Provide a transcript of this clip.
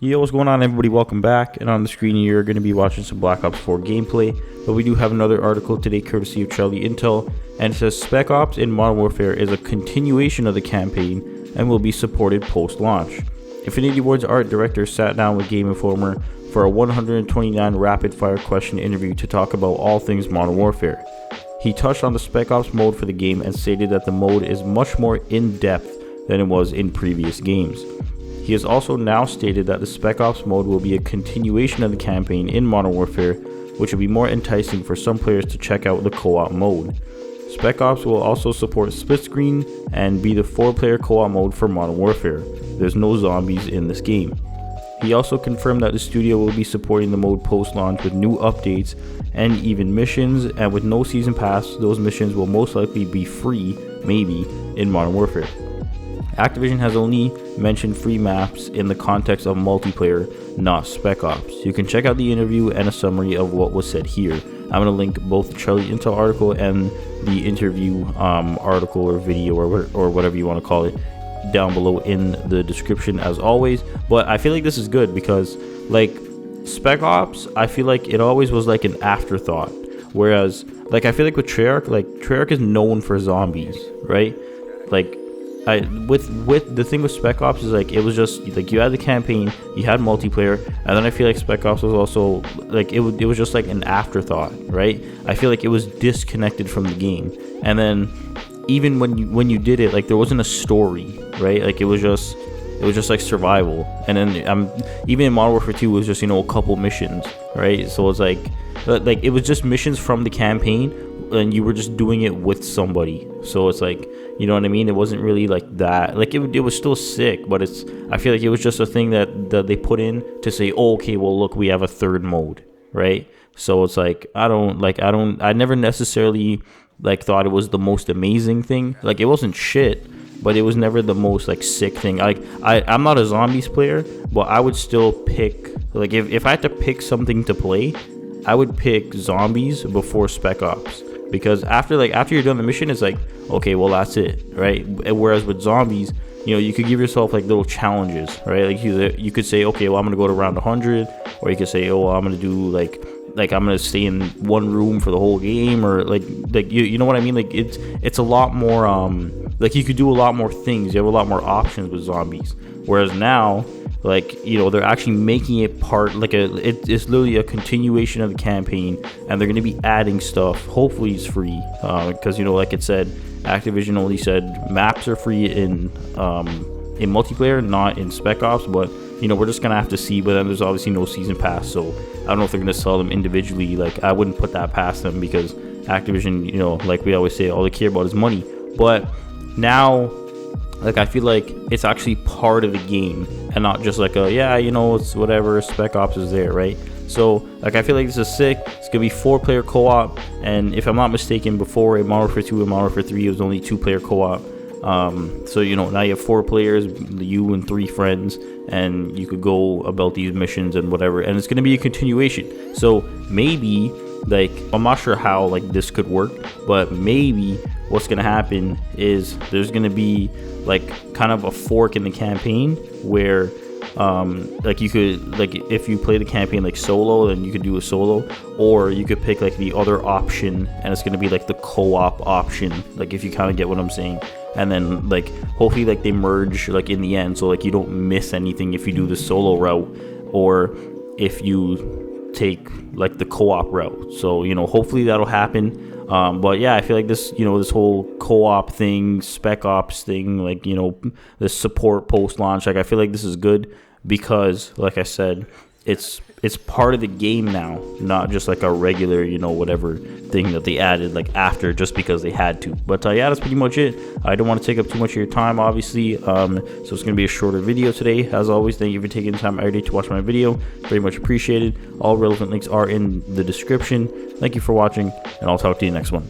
Yo, what's going on, everybody? Welcome back. And on the screen, you're going to be watching some Black Ops 4 gameplay. But we do have another article today, courtesy of Charlie Intel, and it says Spec Ops in Modern Warfare is a continuation of the campaign and will be supported post-launch. Infinity Ward's art director sat down with Game Informer for a 129 rapid-fire question interview to talk about all things Modern Warfare. He touched on the Spec Ops mode for the game and stated that the mode is much more in-depth than it was in previous games. He has also now stated that the Spec Ops mode will be a continuation of the campaign in Modern Warfare, which will be more enticing for some players to check out the co-op mode. Spec Ops will also support split screen and be the 4-player co-op mode for Modern Warfare. There's no zombies in this game. He also confirmed that the studio will be supporting the mode post-launch with new updates and even missions, and with no season pass, those missions will most likely be free, maybe, in Modern Warfare. Activision has only mentioned free maps in the context of multiplayer, not Spec Ops. You can check out the interview and a summary of what was said here. I'm going to link both the Charlie Intel article and the interview article or video or whatever you want to call it down below in the description as always. But I feel like this is good because like Spec Ops, I feel like it always was like an afterthought. Whereas like I feel like with Treyarch is known for zombies, right? Like with the thing with Spec Ops is like it was just like you had the campaign, you had multiplayer, and then I feel like Spec Ops was also like it was just like an afterthought, right? I feel like it was disconnected from the game, and then even when you did it, like there wasn't a story, right? Like it was just like survival, and then even in Modern Warfare 2 it was just a couple missions, right? So it's like it was just missions from the campaign, and you were just doing it with somebody. So it's like, you know what I mean? It wasn't really like that. Like it was still sick, but I feel like it was just a thing that they put in to say, oh, okay, well look, we have a third mode, right? So it's like I never necessarily like thought it was the most amazing thing. Like it wasn't shit, but it was never the most like sick thing. Like I'm not a zombies player, but I would still pick, like if I had to pick something to play, I would pick zombies before Spec Ops. Because after you're done the mission, it's like, okay, well that's it, right? Whereas with zombies, you could give yourself like little challenges, right? Like you could say, okay, well I'm gonna go to round 100, or you could say, oh, well, I'm gonna do like I'm gonna stay in one room for the whole game, or like you know what I mean? Like it's a lot more like you could do a lot more things. You have a lot more options with zombies. Whereas now, like they're actually making it part like it's literally a continuation of the campaign, and they're going to be adding stuff. Hopefully it's free, because like it said, Activision only said maps are free in multiplayer, not in Spec Ops, but we're just gonna have to see. But then there's obviously no season pass, so I don't know if they're gonna sell them individually. Like I wouldn't put that past them, because Activision, like we always say, all they care about is money. But now, like I feel like it's actually part of the game and not just like it's whatever, Spec Ops is there, right? So like I feel like this is sick. It's gonna be 4-player co-op, and if I'm not mistaken, before in Modern Warfare 2 and Modern Warfare 3 it was only 2-player co-op. So now you have 4 players, you and 3 friends, and you could go about these missions and whatever, and it's gonna be a continuation. So maybe, like I'm not sure how like this could work, but maybe what's gonna happen is there's gonna be like kind of a fork in the campaign where like you could, like if you play the campaign like solo, then you could do a solo, or you could pick like the other option, and it's gonna be like the co-op option, like if you kind of get what I'm saying. And then like hopefully like they merge like in the end, so like you don't miss anything if you do the solo route or if you take like the co-op route. So hopefully that'll happen. But yeah, I feel like this this whole co-op thing, Spec Ops thing, like the support post launch, like I feel like this is good because like I said, it's part of the game now, not just like a regular whatever thing that they added like after just because they had to. But yeah, that's pretty much it. I don't want to take up too much of your time, obviously, so it's gonna be a shorter video today. As always, thank you for taking the time every day to watch my video. Very much appreciated. All relevant links are in the description. Thank you for watching, and I'll talk to you next one.